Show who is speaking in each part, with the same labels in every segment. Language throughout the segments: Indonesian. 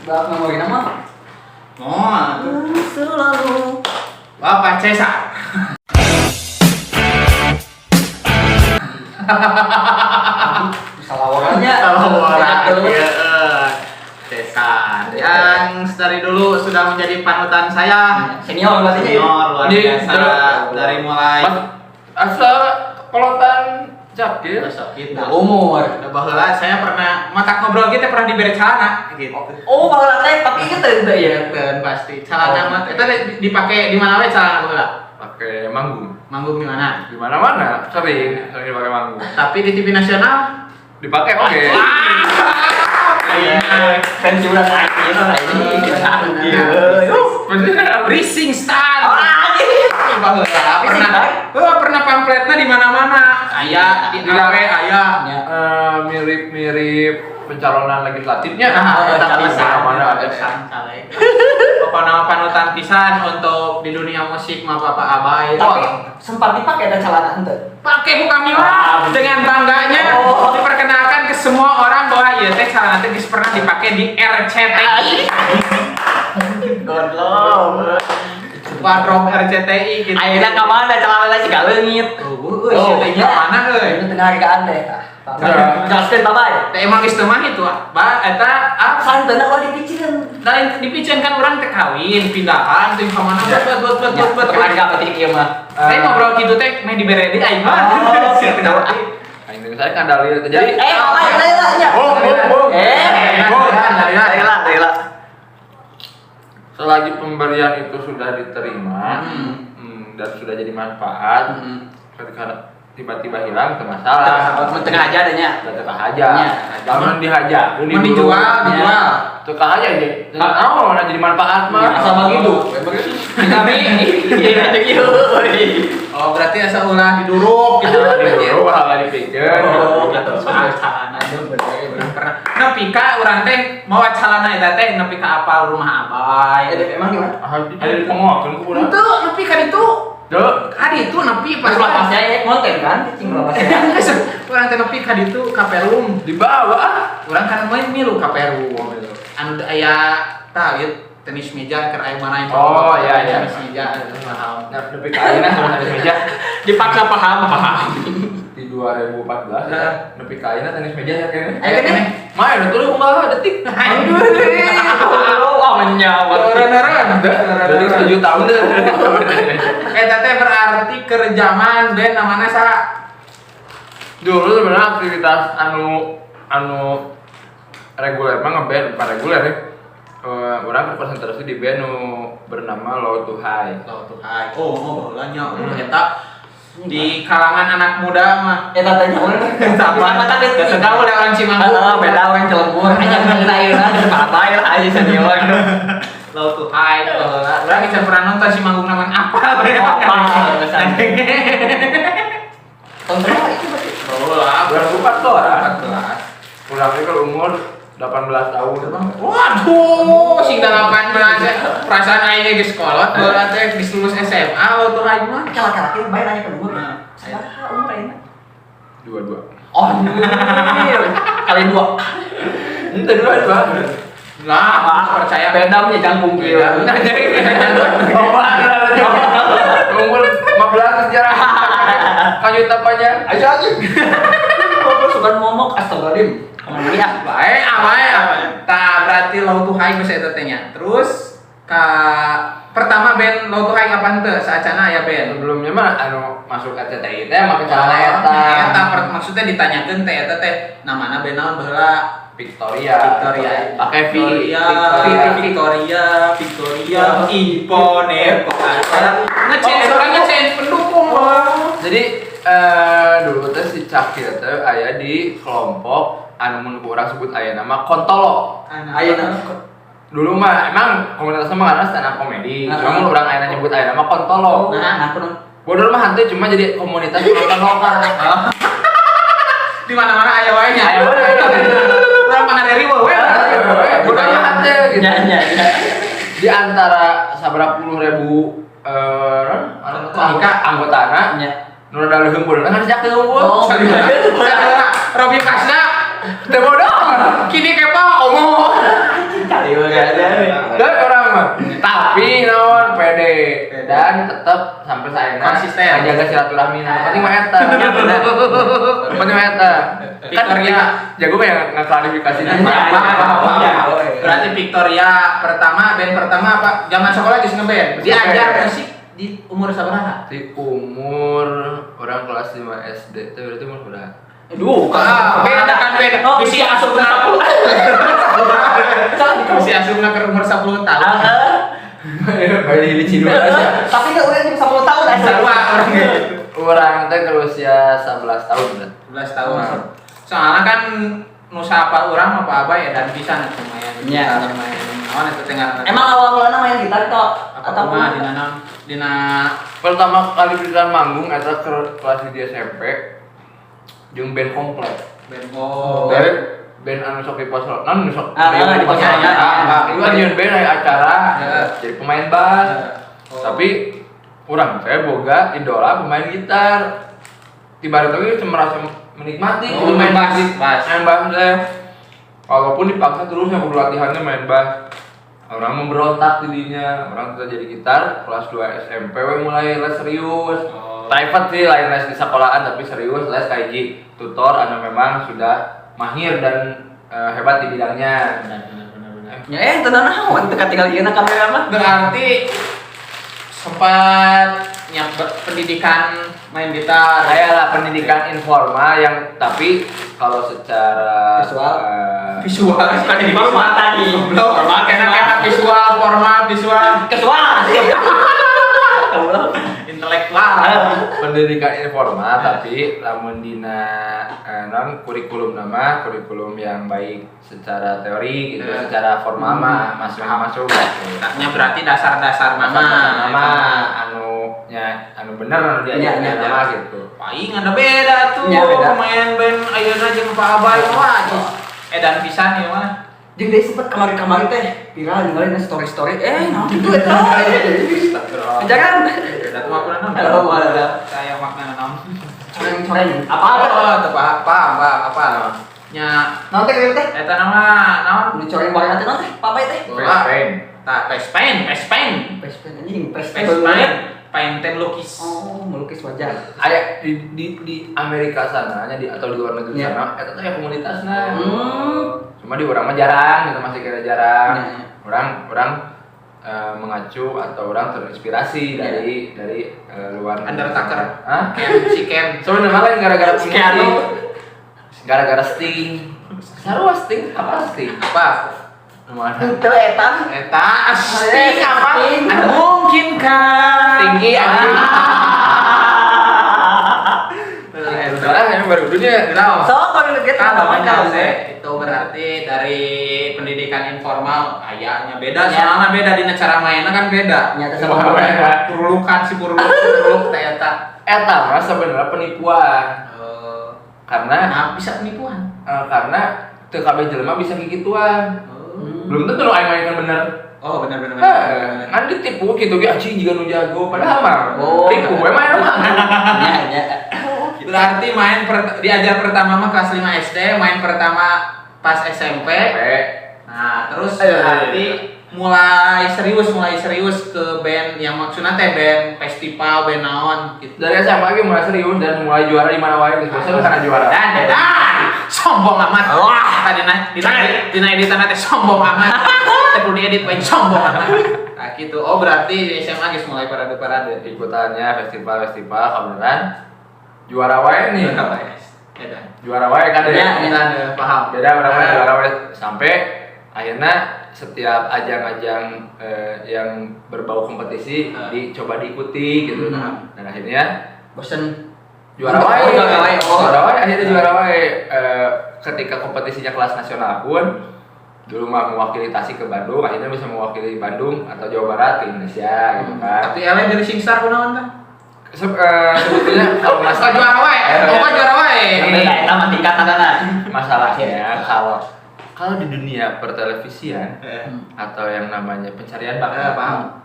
Speaker 1: Bak memori nama.
Speaker 2: Oh,
Speaker 1: Selalu.
Speaker 2: Bapak Cesar.
Speaker 1: Salah orangnya.
Speaker 2: Cesar yang dari dulu sudah menjadi panutan saya.
Speaker 1: Senior berarti.
Speaker 2: Senior luar biasa dari mulai
Speaker 3: Asa kolotan jakir.
Speaker 2: sakit.
Speaker 1: Nah, umur.
Speaker 2: Udah baheula saya pernah mata ngobrol kita pernah diberi celana gitu.
Speaker 1: Oh, baheula teh tapi inget teh itu ya.
Speaker 2: Dan pasti celana mah itu dipakai di mana we celana baheula?
Speaker 3: Pakai manggung.
Speaker 2: Manggung di mana?
Speaker 3: Di mana-mana sering dipakai manggung.
Speaker 2: Tapi di TV nasional
Speaker 3: Dipakai oke.
Speaker 1: Pensiunan akhir ini.
Speaker 2: Rising Star.
Speaker 1: Pernah.
Speaker 2: Pernah pamfletnya di mana-mana. Aya di RW aya.
Speaker 3: Mirip-mirip pencalonan legislatifnya.
Speaker 2: Tapi
Speaker 3: mana ada.
Speaker 2: Pokoknya panutan pisan untuk di dunia musik mah Bapak Abai.
Speaker 1: Tapi sempat dipakai ada celana henteu.
Speaker 2: Pakai ku kami mah dengan bangganya diperkenalkan ke semua orang bahwa ieu teh celana teh geus pernah dipakai di RCTI.
Speaker 1: Goblok.
Speaker 2: Wardrobe RCTI gitu.
Speaker 1: Ayeuna ka mana celana sih ka leungit.
Speaker 2: Oh, nya mana euy?
Speaker 1: Itu tengah hargaan teh. Jelaskeun babay.
Speaker 2: Teh emang geus teu mah itu, eta
Speaker 1: Santeuna ulah dipicieun.
Speaker 2: lain dipicen kan orang teh kawin, pindahan teh ka mana bet.
Speaker 1: Harga berarti kieu mah.
Speaker 2: Saya ngobrol gitu teh meh dibere deui aing mah.
Speaker 3: Ini saya kan dalil jadi.
Speaker 1: Babay nya. Rela.
Speaker 3: Selagi pemberian itu sudah diterima dan sudah jadi manfaat, ketika tiba-tiba hilang itu masalah.
Speaker 1: Tengah aja adanya.
Speaker 3: Tengah aja. Kalau dihajar,
Speaker 2: Mau dijual.
Speaker 3: Tengah aja deh. Oh, nah jadi manfaat mah.
Speaker 1: Asal begitu.
Speaker 2: Kami oh berarti asa ulah diduruk gitu.
Speaker 3: Dulu hal dipikir.
Speaker 2: Pernah nepi ka urang teh mawa calana eta teh nepi ka apal rumah Abai.
Speaker 1: Emang gimana?
Speaker 3: Ada di pengokin ku urang.
Speaker 2: Itu nepi ka ditu.
Speaker 3: Deuh.
Speaker 2: Ka ditu nepi
Speaker 1: Pas
Speaker 2: pas
Speaker 1: lapasnya konten kan, cing lapasnya.
Speaker 2: urang teh nepi ka ditu ka Perum.
Speaker 3: Dibawa.
Speaker 2: Urang kan main milu ka Perum. Anu aya tah ieu tenis meja keur aya mana yang
Speaker 3: Oh, iya.
Speaker 2: tenis meja paham.
Speaker 3: Nah, lebih ke ayeuna sama tenis meja
Speaker 1: Dipaksa paham.
Speaker 3: di 2014 ya. Lebih ke ayeuna tenis meja ya kayaknya.
Speaker 2: Ayo kene.
Speaker 3: Main tuh kumaha detik.
Speaker 1: Wah menyawa.
Speaker 3: Jadi 7 tahun deh.
Speaker 2: Eta teh berarti keur zaman band namanya saha?
Speaker 3: Dulu sebenarnya aktivitas anu reguler mah ngeband bukan reguler ya. Orang berkonsentrasi di band bernama Low to High.
Speaker 2: Low to High. Oh, baheula nya eta di kalangan anak muda mah
Speaker 1: Eta tanya urang.
Speaker 2: sama tadi tahu lawan Cimanggu.
Speaker 1: Beda we celembur. Hanya mengenai ayeuna babay lah aja senior.
Speaker 2: Low to High baheula. Urang bisa pernah nonton Cimanggu naman apa?
Speaker 1: Tahun berapa itu berarti?
Speaker 3: Oh lah, 2014.
Speaker 2: 14.
Speaker 3: Pulang ke umur 18 tahun.
Speaker 2: Waduh, sing 18 perasaan aing geus kolot baheula teh geus lulus SMA Low to High mah.
Speaker 1: Laki-laki bae nanya ke umur. Saya umur ayeuna.
Speaker 3: 22.
Speaker 1: Oh, kali 2.
Speaker 3: Ente 22.
Speaker 2: Lah, percaya
Speaker 1: Bedamnya jangkung kieu.
Speaker 3: Umur 15 sejarah. Kayu tapanya.
Speaker 1: Ayo aja. Kok suka ngomong astagfirullahaladzim. Kemana ya?
Speaker 2: Baik. Tah berarti Low to High geus eta teh nya. Terus pertama band Low to High kapan teu? Saacana aya band.
Speaker 3: Sebelumnya mah anu masuk RCTI teh make calana eta.
Speaker 2: Eta maksudnya ditanyakeun teh eta teh namana band naon baheula?
Speaker 3: Victoria. Pakai V.
Speaker 2: Victoria, Ipone, ngechange pendukung.
Speaker 3: Jadi dulu teh si Cakil teh aya di kelompok anu mun urang sebut aya nama Kontolo.
Speaker 1: Ayeuna.
Speaker 3: Dulu mah emang komunitasnya mah karena stand up comedy. Cuma mun urang aya nyebut aya nama Kontolo.
Speaker 1: Nah, aku
Speaker 3: Bodoh mah hanteu cuma jadi komunitas penonton lokal.
Speaker 2: Di mana-mana aya wae nya.
Speaker 3: Aya wae.
Speaker 2: Urang pangaderi we.
Speaker 3: Bodoh mah hanteu gitu.
Speaker 1: Ya.
Speaker 3: Di antara saberapa puluh ribu anggotana nu rada leuheung bodohna kan sejak teu unggul.
Speaker 2: Robi Pasna
Speaker 3: Teu bodoh.
Speaker 2: kini kepo omong.
Speaker 1: Kali we.
Speaker 3: Tapi non pede dan tetap sampai saya
Speaker 2: Konsisten.
Speaker 3: jaga silaturahmi. Penting mah eta. Penting mah eta. Kan
Speaker 2: Victoria.
Speaker 3: jago mah yang ngaklarifikasi
Speaker 1: Iya,
Speaker 3: iya.
Speaker 2: Berarti Victoria band pertama apa? Zaman sekolah geus ngeband. Diajar musik di umur sabaraha?
Speaker 3: Di umur orang kelas 5 SD itu berarti umur berapa?
Speaker 1: Aduh,
Speaker 2: Beda kan beda. Bisi asupna. Bisi asupna ke umur 10 tahun.
Speaker 3: Bayi di Cidua aja.
Speaker 1: Tapi enggak udah 10 tahun aja.
Speaker 2: Sarua orang gitu.
Speaker 3: Orang teh ke usia 11 tahun kan.
Speaker 2: 11 tahun. Soalnya kan nusa apa orang apa apa ya dan bisa lumayan.
Speaker 1: Iya.
Speaker 2: Lumayan. Naon itu tengah.
Speaker 1: Emang awal-awalnya main gitar toh
Speaker 2: atau mah dina
Speaker 3: Pertama kali berikan manggung eta ke kelas di SMP jeung band komplek.
Speaker 2: band
Speaker 3: Dari band anu sok dipos non sok
Speaker 1: di pos
Speaker 3: itu kan jeung band aya acara
Speaker 2: Ya.
Speaker 3: jadi pemain bass.
Speaker 2: Oh.
Speaker 3: Tapi urang saya boga idola pemain gitar. Tiba-tiba itu merasa menikmati
Speaker 2: Oh, main bass.
Speaker 3: Main bass saya. Walaupun dipaksa terus yang latihannya main bass. Orang memberontak didinya, orang kita jadi gitar kelas 2 SMP mulai les serius. Private sih lain les di sekolahan tapi serius les kaiji tutor anu memang sudah mahir dan hebat di bidangnya.
Speaker 2: benar.
Speaker 1: Ya, tenang naon teka tinggal ieu kamera mah.
Speaker 2: Berarti sempat pendidikan main gitar.
Speaker 3: Saya lah pendidikan informal yang tapi kalau secara
Speaker 1: Visual.
Speaker 2: Visual kan
Speaker 1: Di baru mata nih.
Speaker 2: Formal kena visual, formal, visual,
Speaker 1: Kesual.
Speaker 2: intelektual.
Speaker 3: pendidikan informal tapi lamun dina non kurikulum yang baik secara teori gitu, secara formal mah masuk.
Speaker 2: Nah, berarti dasar-dasar nama.
Speaker 3: Nama anu bener anu diajarkan
Speaker 1: Iya,
Speaker 3: nama gitu.
Speaker 2: Paling ada beda tuh.
Speaker 1: Iya, beda.
Speaker 2: Pemain band ayeuna jeung Pak Abay wah. Edan pisan ieu mah.
Speaker 1: Jeung deui sempet kamari-kamari teh viral ninggalin story-story. Naon kitu eta? Jangan.
Speaker 2: Beda tuh makna naon.
Speaker 1: Oh, ada.
Speaker 2: Saya makna naon.
Speaker 1: Coreng-coreng.
Speaker 2: Apa? Oh, teu paham, apa? Nya
Speaker 1: Naon teh kieu teh?
Speaker 2: eta nama naon?
Speaker 1: Di coreng bareng teh naon teh? Papay teh.
Speaker 2: Tah, Pespen.
Speaker 1: Pespen anjing,
Speaker 2: Paint lukis.
Speaker 1: Oh, melukis wajah.
Speaker 3: Aya di Amerika sana atau di luar negeri
Speaker 1: Iya.
Speaker 3: sana eta teh aya komunitasna. Cuma di urang mah jarang, gitu masih kira jarang.
Speaker 1: Iya.
Speaker 3: Orang mengacu atau orang terinspirasi dari luar negeri.
Speaker 2: Undertaker.
Speaker 3: Hah?
Speaker 2: Ken.
Speaker 3: Sebenarnya lain gara-gara
Speaker 1: Si
Speaker 3: musik.
Speaker 1: Keanu.
Speaker 3: Gara-gara Sting. Sarua Sting apa Sting?
Speaker 2: Apa?
Speaker 3: Mana?
Speaker 1: Teu eta.
Speaker 2: Eta Sting apa?
Speaker 1: Sting.
Speaker 2: Mungkinkah
Speaker 3: Tinggi anjing. Sekarang yang baru dunia.
Speaker 1: So, kalau gitu
Speaker 2: Kalau itu berarti dari pendidikan informal kayaknya beda, soalnya beda di cara mainnya kan beda.
Speaker 1: Nyata
Speaker 3: Wah,
Speaker 1: sama
Speaker 3: beda.
Speaker 2: Purulukan si puruluk ternyata.
Speaker 3: Eta mah sebenarnya penipuan. Karena
Speaker 2: Nah, bisa penipuan.
Speaker 3: karena teu kabeh jelema bisa gigituan. Belum tentu lo mainkan bener.
Speaker 2: Oh, benar.
Speaker 3: Kan ditipu gitu ge anjing jiga nu jago padahal mah
Speaker 1: Oh.
Speaker 3: tipu we mah
Speaker 1: Ya.
Speaker 2: Berarti diajar pertama mah kelas 5 SD, main pertama pas SMP. Nah, terus berarti mulai serius ke band yang maksudnya teh band festival, band naon gitu.
Speaker 3: dari SMA lagi mulai serius dan mulai juara di mana wae gitu. Biasanya karena juara.
Speaker 2: Dan sombong amat. Wah, tadi dina editan teh sombong amat. Teh perlu diedit paling sombong amat. Nah, gitu. Oh, berarti di SMA geus mulai parade-parade.
Speaker 3: Ikutannya festival kebenaran juara wae nih. Juara wae kan
Speaker 1: Ya,
Speaker 3: ya.
Speaker 2: Paham.
Speaker 3: Beda berapa juara wae sampai akhirnya setiap ajang-ajang yang berbau kompetisi dicoba diikuti gitu. Dan akhirnya
Speaker 1: Bosen.
Speaker 3: juara wae.
Speaker 1: Oh.
Speaker 3: Juara wae akhirnya juara wae. Ketika kompetisinya kelas nasional pun dulu mah mewakili Tasik ke Bandung, akhirnya bisa mewakili Bandung atau Jawa Barat ke Indonesia gitu kan.
Speaker 2: Tapi ele dari Singstar kunaon kan?
Speaker 3: Sebetulnya kalau masalah
Speaker 2: Juara wae. Juara wae.
Speaker 1: Beda eta mah tingkatanana.
Speaker 3: masalahnya kalau di dunia pertelevisian atau yang namanya pencarian bakat,
Speaker 2: Paham.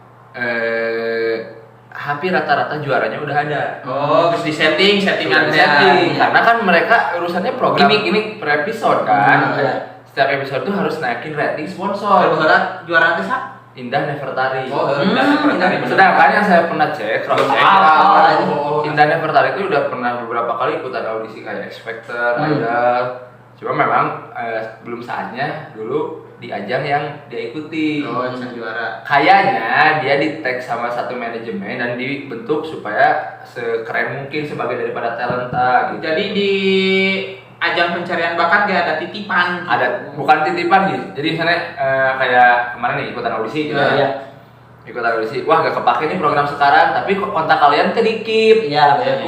Speaker 3: hampir rata-rata juaranya udah ada.
Speaker 2: Oh, terus settingan
Speaker 3: Karena kan mereka urusannya program
Speaker 2: Gimik.
Speaker 3: per episode kan.
Speaker 1: Iya.
Speaker 3: Setiap episode tuh harus naikin rating sponsor.
Speaker 2: Juara teh sak?
Speaker 3: Indah Nefertari.
Speaker 2: Sedangkan
Speaker 3: Sedangkan yang saya pernah cek, cross check, Indah Nefertari itu udah pernah beberapa kali ikutan audisi kayak X Factor, Idol. Cuma memang belum saatnya dulu di ajang yang dia ikuti.
Speaker 2: juara.
Speaker 3: Kayaknya dia di tag sama satu manajemen dan dibentuk supaya sekeren mungkin sebagai daripada talenta gitu.
Speaker 2: Jadi di ajang pencarian bakat dia ada titipan.
Speaker 3: Ada bukan titipan gitu. Jadi misalnya kayak kemarin nih ikutan audisi gitu.
Speaker 1: Iya.
Speaker 3: Ikutan audisi. Wah, gak kepake nih program sekarang, tapi kok kontak kalian kedikit.
Speaker 1: Iya,
Speaker 2: bener.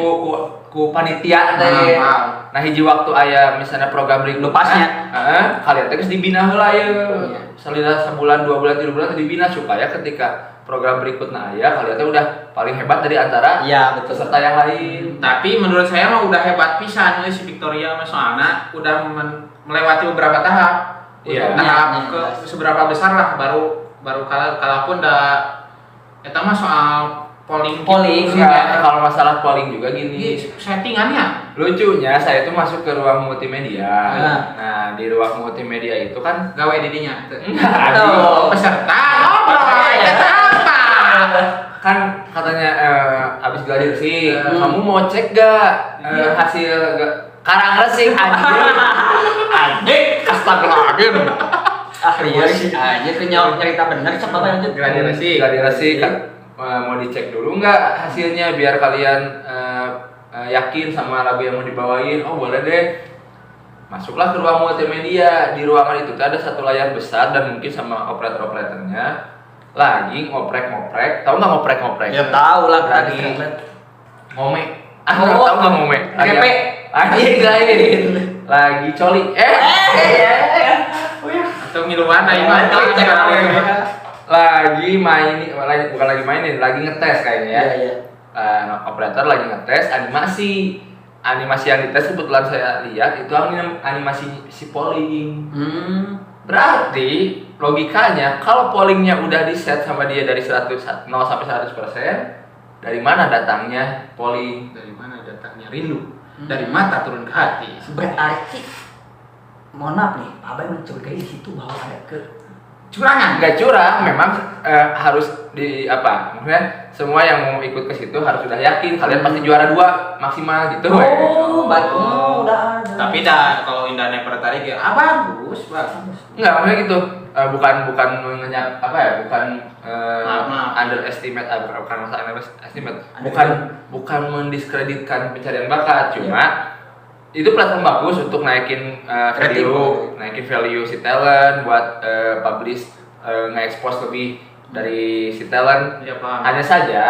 Speaker 3: Ku panitia teh. Nah, hiji waktu aya misalnya program ring
Speaker 1: Lupasnya.
Speaker 3: kalian teh geus dibina heula ye.
Speaker 1: Iya.
Speaker 3: Salila sebulan, 2 bulan, 3 bulan teh dibina supaya ketika program berikutnya aya kalian teh udah paling hebat dari antara
Speaker 1: Iya, betul.
Speaker 3: peserta yang lain.
Speaker 2: Tapi menurut saya mah udah hebat pisan si Victoria mah soalnya udah melewati beberapa tahap.
Speaker 3: Iya.
Speaker 2: Tahap
Speaker 1: Iya,
Speaker 2: ke
Speaker 1: iya.
Speaker 2: seberapa besar lah baru kalaupun eta mah soal polling gitu.
Speaker 3: Enggak, kalau masalah polling juga gini.
Speaker 2: Settingannya
Speaker 3: Lucunya saya tuh masuk ke ruang multimedia.
Speaker 1: Nah.
Speaker 3: Nah, di ruang multimedia itu kan
Speaker 2: gawe didinya.
Speaker 1: Oh.
Speaker 2: Peserta ngobrol eta apa?
Speaker 3: kan katanya abis gladi sih
Speaker 2: Hmm.
Speaker 3: kamu mau cek gak hasil karang resik anjing astagfirullahaladzim
Speaker 1: Serius aja tuh nyerita bener siapa lanjut.
Speaker 2: Gladi resik.
Speaker 3: gladi resik kan mau dicek dulu nggak hasilnya biar kalian yakin sama lagu yang mau dibawain. Oh boleh deh, masuklah ke ruang multimedia. Di ruangan itu tuh ada satu layar besar dan mungkin sama operator-operatornya lagi ngoprek-ngoprek. Tahu nggak ngoprek-ngoprek?
Speaker 1: Ya tahu lah
Speaker 3: Lagi
Speaker 1: translate.
Speaker 3: ngome.
Speaker 1: Oh,
Speaker 3: Tahu nggak ngome?
Speaker 1: Gepe.
Speaker 3: Lagi lagi coli.
Speaker 2: Atau miluan aing mah
Speaker 3: Lagi main, bukan lagi mainin, lagi ngetes kayaknya ya.
Speaker 1: Iya.
Speaker 3: Operator lagi ngetes animasi. Animasi yang dites kebetulan saya lihat itu animasi si polling. Berarti logikanya kalau pollingnya udah di set sama dia dari 0 sampai 100%, dari mana datangnya polling?
Speaker 2: Dari mana datangnya rindu? Dari mata turun ke hati.
Speaker 1: Berarti mohon maaf nih, Pak Abang mencurigai di situ bahwa ada
Speaker 2: Curangan.
Speaker 3: Nggak curang, memang harus di apa? Maksudnya semua yang mau ikut ke situ harus sudah yakin kalian pasti juara 2 maksimal gitu.
Speaker 1: Batu udah ada.
Speaker 2: Tapi dah kalau Indah Nefertari kayak bagus.
Speaker 3: Enggak, maksudnya gitu. Bukan mengenyap apa ya? Bukan
Speaker 2: Maaf.
Speaker 3: underestimate, bukan masalah underestimate. Bukan mendiskreditkan pencarian bakat, cuma itu platform bagus untuk naikin value si talent, buat publish, nge-expose lebih dari si talent.
Speaker 2: Iya, paham.
Speaker 3: Hanya saja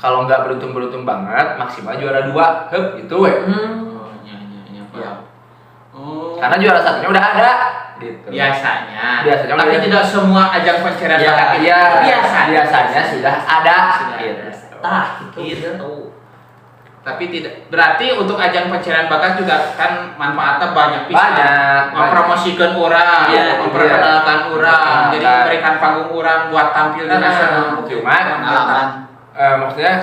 Speaker 3: kalau nggak beruntung banget maksimal juara 2 gitu weh.
Speaker 2: Oh, iya, paham. Oh.
Speaker 3: Karena juara satunya udah ada gitu.
Speaker 2: Biasanya.
Speaker 3: Biasanya
Speaker 2: Tapi
Speaker 3: udah-
Speaker 2: tidak semua ajang pencarian
Speaker 1: Ya,
Speaker 2: bakat itu
Speaker 3: Iya,
Speaker 2: biasanya
Speaker 3: sudah ada.
Speaker 2: Sudah
Speaker 3: Gitu.
Speaker 1: Tah,
Speaker 2: gitu. Tapi tidak berarti untuk ajang pencarian bakat juga kan manfaatnya banyak
Speaker 3: Banyak.
Speaker 2: mempromosikan orang,
Speaker 1: Iya,
Speaker 2: memperkenalkan orang, jadi
Speaker 3: Kan.
Speaker 2: memberikan panggung orang buat tampil di nasional.
Speaker 3: Cuma
Speaker 1: pengalaman.
Speaker 3: maksudnya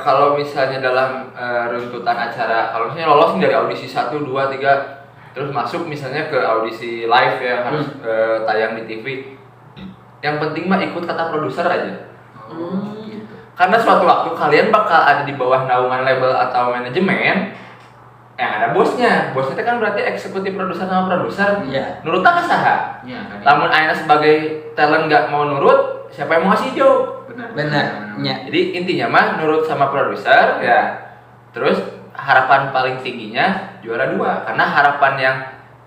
Speaker 3: kalau misalnya dalam runtutan acara, kalau misalnya lolos dari audisi 1, 2, 3 terus masuk misalnya ke audisi live yang harus tayang di TV. Yang penting mah ikut kata produser aja. Karena suatu waktu kalian bakal ada di bawah naungan label atau manajemen yang ada bosnya. Bosnya itu kan berarti eksekutif produser sama produser.
Speaker 1: Iya.
Speaker 3: Nurutnya ke saha?
Speaker 2: Iya, kan.
Speaker 3: Namun Aina sebagai talent nggak mau nurut, siapa yang mau ngasih job?
Speaker 1: Benar. Ya.
Speaker 3: Jadi intinya mah nurut sama produser ya. Terus harapan paling tingginya juara 2 karena harapan yang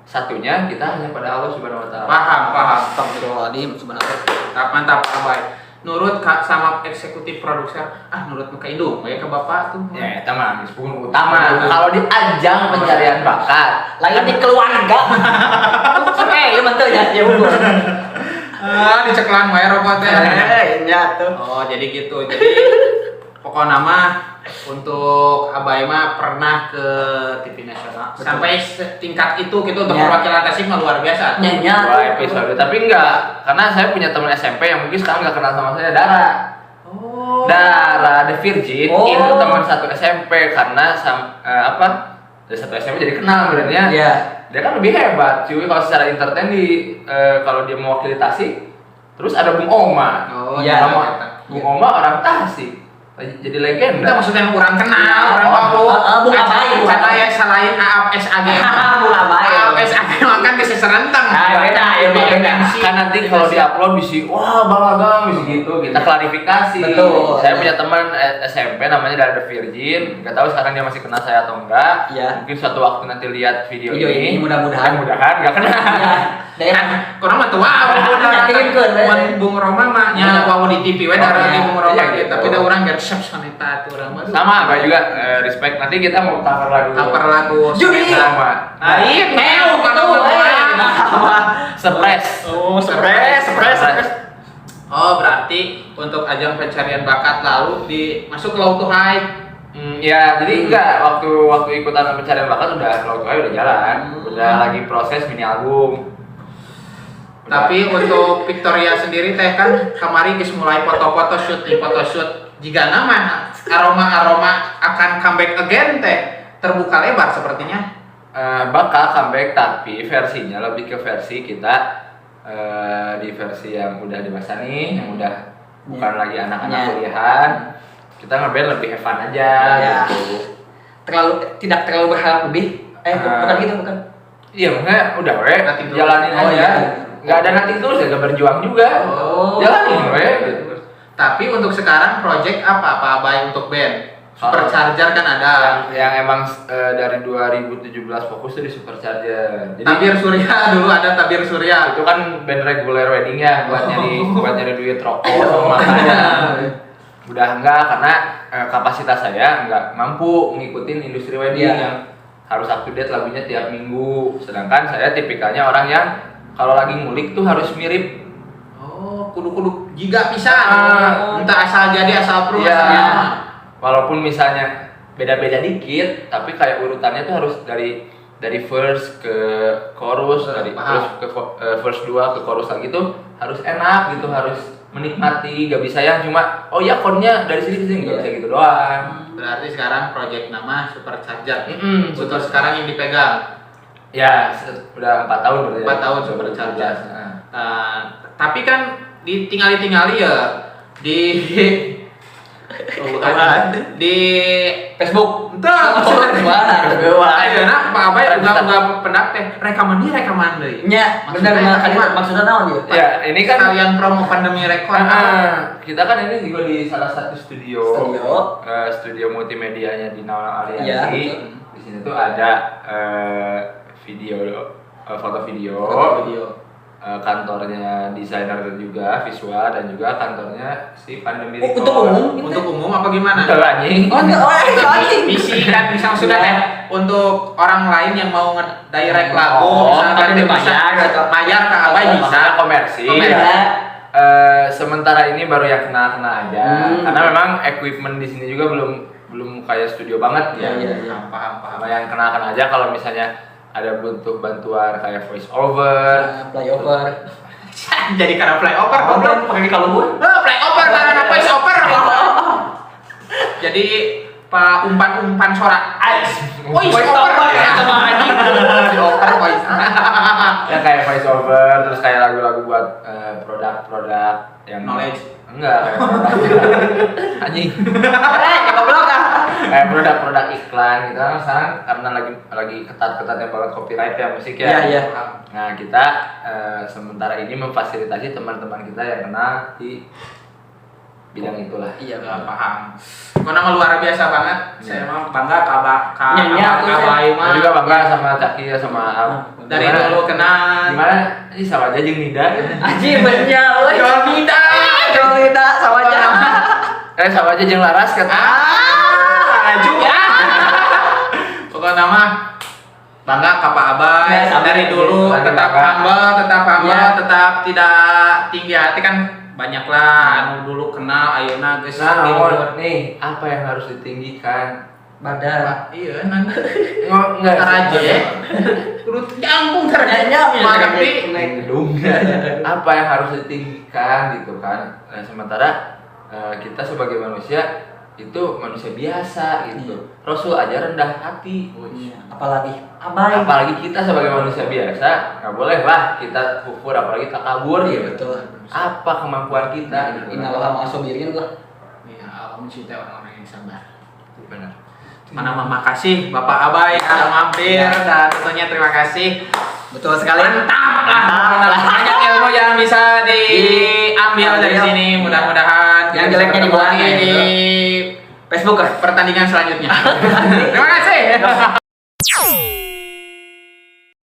Speaker 3: satunya kita hanya pada Allah Subhanahu wa taala.
Speaker 2: Paham.
Speaker 1: Astagfirullahaladzim sebenarnya.
Speaker 2: Mantap, Abay. Nurut sama eksekutif produser, nurut ke Indung, ya ke Bapak tuh.
Speaker 3: Ya, itu mah pun utama. Kalau di ajang pencarian bakat,
Speaker 1: Lagi di keluarga. Lu mantul ya, ya unggul.
Speaker 2: Diceklan wae robotnya.
Speaker 1: Ya tuh.
Speaker 2: Oh, jadi gitu. Jadi pokoknya mah untuk Abay mah pernah ke TV nasional.
Speaker 1: Betul.
Speaker 2: Sampai tingkat itu gitu untuk
Speaker 1: Ya.
Speaker 2: perwakilan Tasik mah luar biasa.
Speaker 1: Nyanyi.
Speaker 3: 2 episode. Tapi enggak, karena saya punya teman SMP yang mungkin sekarang nggak kenal sama saya, Dara.
Speaker 2: Oh.
Speaker 3: Dara The Virgin
Speaker 1: Oh.
Speaker 3: itu teman satu SMP karena dari satu SMP jadi kenal sebenarnya.
Speaker 1: Iya.
Speaker 3: Dia kan lebih hebat, cuy. Kalau secara entertain kalau dia mewakili Tasik Terus ada Bung Oma.
Speaker 2: Oh,
Speaker 1: iya.
Speaker 3: Bung Oma orang Tasik. Jadi legenda.
Speaker 2: Kita maksudnya kurang kenal, orang tahu.
Speaker 1: Bung Abai,
Speaker 2: Karena ya selain AAP SAG.
Speaker 1: Bung Abai.
Speaker 2: AAP SAG makan bisa serentang.
Speaker 1: Beda, ya beda.
Speaker 3: Kan nanti kalau diupload bisa, wah Bang Agam bisa gitu. Kita klarifikasi.
Speaker 1: Betul.
Speaker 3: Saya punya teman SMP namanya Dada Virgin. Nggak tahu sekarang dia masih kenal saya atau enggak.
Speaker 1: Iya.
Speaker 3: Mungkin suatu waktu nanti lihat video ini.
Speaker 1: mudah-mudahan.
Speaker 3: Mudah-mudahan nggak kenal.
Speaker 1: Iya. Daerah
Speaker 2: Kurang mah tua, Bung Roma mah nya wow di TV we darah di Bung Roma
Speaker 3: Iya,
Speaker 2: gitu.
Speaker 3: gitu.
Speaker 2: Tapi da urang geus resep saneta atuh urang mah.
Speaker 3: Sama Abah juga respect. Nanti kita mau cover lagu.
Speaker 2: Judi.
Speaker 3: Sama.
Speaker 2: Nah, iya meo kan
Speaker 3: Surprise.
Speaker 2: Oh, surprise. Oh, berarti untuk ajang pencarian bakat lalu masuk ke Laut Tuhai.
Speaker 3: Ya, jadi enggak waktu ikutan pencarian bakat udah Laut Tuhai udah jalan, udah lagi proses mini album.
Speaker 2: Tapi untuk Victoria sendiri teh kan kemarin geus mulai foto-foto shoot. Jika nama aroma akan comeback again teh terbuka lebar sepertinya.
Speaker 3: Bakal comeback tapi versinya lebih ke versi kita di versi yang udah dewasa nih, yang udah bukan lagi anak-anak kuliahan. Kita ngeband lebih have fun aja gitu.
Speaker 1: Tidak terlalu berharap lebih. Bukan gitu, bukan.
Speaker 3: Iya, makanya udah
Speaker 2: Nothing
Speaker 3: jalanin
Speaker 2: tulus.
Speaker 3: aja. Nggak ada nanti tulus ya, nggak berjuang juga. Jalanin gitu.
Speaker 2: Tapi untuk sekarang project apa Pak Abai untuk band? Supercharger kan ada.
Speaker 3: Yang emang dari 2017 fokus tuh di Supercharger. Jadi
Speaker 2: Tabir Surya dulu ada Tabir Surya.
Speaker 3: itu kan band regular wedding ya buat nyari duit rokok sama makannya. Udah enggak karena kapasitas saya enggak mampu ngikutin industri wedding yang harus up to date lagunya tiap minggu. Sedangkan saya tipikalnya orang yang kalau lagi ngulik tuh harus mirip.
Speaker 2: Oh, kudu jiga pisan. Entah asal jadi asal pro.
Speaker 3: Walaupun misalnya beda-beda dikit, tapi kayak urutannya tuh harus dari verse ke chorus, terus ke verse 2 ke chorus lagi tuh harus enak gitu, harus menikmati, gak bisa yang cuma oh ya chordnya dari sini ke sini, gak bisa gitu doang.
Speaker 2: Berarti sekarang project nama Supercharger.
Speaker 3: Super
Speaker 2: Sekarang yang dipegang.
Speaker 3: Ya, udah 4 tahun berarti.
Speaker 2: 4 tahun Supercharger. Tapi kan ditinggali ya di di
Speaker 1: Facebook.
Speaker 2: Ayo nak Pak Abai enggak pendak teh rekaman deui.
Speaker 1: Nya, benar maksudnya naon dia?
Speaker 3: Ya, ini kan
Speaker 2: sekalian promo pandemi rekor.
Speaker 3: kita kan ini juga di salah satu studio multimedianya di Naunang Aliansi.
Speaker 1: Iya,
Speaker 3: di sini tuh ada foto video. Kantornya desainer juga visual dan juga kantornya si pandemi
Speaker 1: untuk umum
Speaker 2: untuk umum apa gimana?
Speaker 3: Anjing.
Speaker 2: Misi kan bisa sudah untuk orang lain yang mau nge-direct lagu misalkan dia bisa bayar ke Abai bisa
Speaker 3: komersil. Sementara ini baru yang kena aja karena memang equipment di sini juga belum kayak studio banget ya. Paham. Yang kena aja kalau misalnya ada butuh bantuan kayak voice over,
Speaker 1: playover.
Speaker 2: Jadi karena playover goblok
Speaker 1: pakai kalung.
Speaker 2: Playover karena voice over. Jadi Pak umpan sorak. Voice over ya sama anjing. Voice.
Speaker 3: Ya kayak voice over terus kayak lagu-lagu buat produk-produk yang
Speaker 2: knowledge.
Speaker 3: Enggak, kayak produk anjing. Kayak produk-produk iklan gitu kan sekarang karena lagi ketat-ketatnya banget copyright ya musik ya.
Speaker 1: Iya.
Speaker 3: Nah, kita sementara ini memfasilitasi teman-teman kita yang kenal di bidang itulah.
Speaker 2: Iya, paham. Kau nama luar biasa banget. Saya mah bangga
Speaker 1: Abai
Speaker 2: mah.
Speaker 3: Juga bangga sama Caki ya sama Am.
Speaker 2: Dari dulu kenal.
Speaker 3: Gimana? Ini sama aja jeung Nida.
Speaker 1: Anjing bener euy.
Speaker 2: Jolida
Speaker 1: sama aja.
Speaker 3: Sama aja jeung Laras kata.
Speaker 2: Laju ya. Pokoknya nama bangga ke Pak Abai dari dulu tetap humble, tetap tidak tinggi hati kan banyaklah anu dulu kenal ayeuna geus
Speaker 3: nih apa yang harus ditinggikan?
Speaker 1: Badan.
Speaker 2: Iya nanti
Speaker 3: enggak
Speaker 2: aja. Kudu nyambung ternyata mengerti
Speaker 3: gedung. Apa yang harus ditinggikan gitu kan. Sementara kita sebagai manusia itu manusia biasa gitu. Rasul aja rendah hati.
Speaker 1: Iya. Apalagi abai.
Speaker 3: Apalagi kita sebagai manusia biasa, nggak boleh lah kita kufur, apalagi takabur
Speaker 1: Iya,
Speaker 3: gitu.
Speaker 1: betul.
Speaker 3: Apa kemampuan kita? Gitu.
Speaker 1: Innallah ma'asobirin lah.
Speaker 2: Iya, Allah mencintai orang-orang yang sabar.
Speaker 3: Benar.
Speaker 2: Mana makasih Bapak Abai sudah mampir dan tentunya terima kasih.
Speaker 1: Betul sekali.
Speaker 2: Mantap lah. Banyak ilmu yang bisa diambil dari sini. Mudah-mudahan
Speaker 1: Yang jeleknya dibuang
Speaker 2: di
Speaker 1: ya,
Speaker 2: Facebook pertandingan selanjutnya. Terima kasih.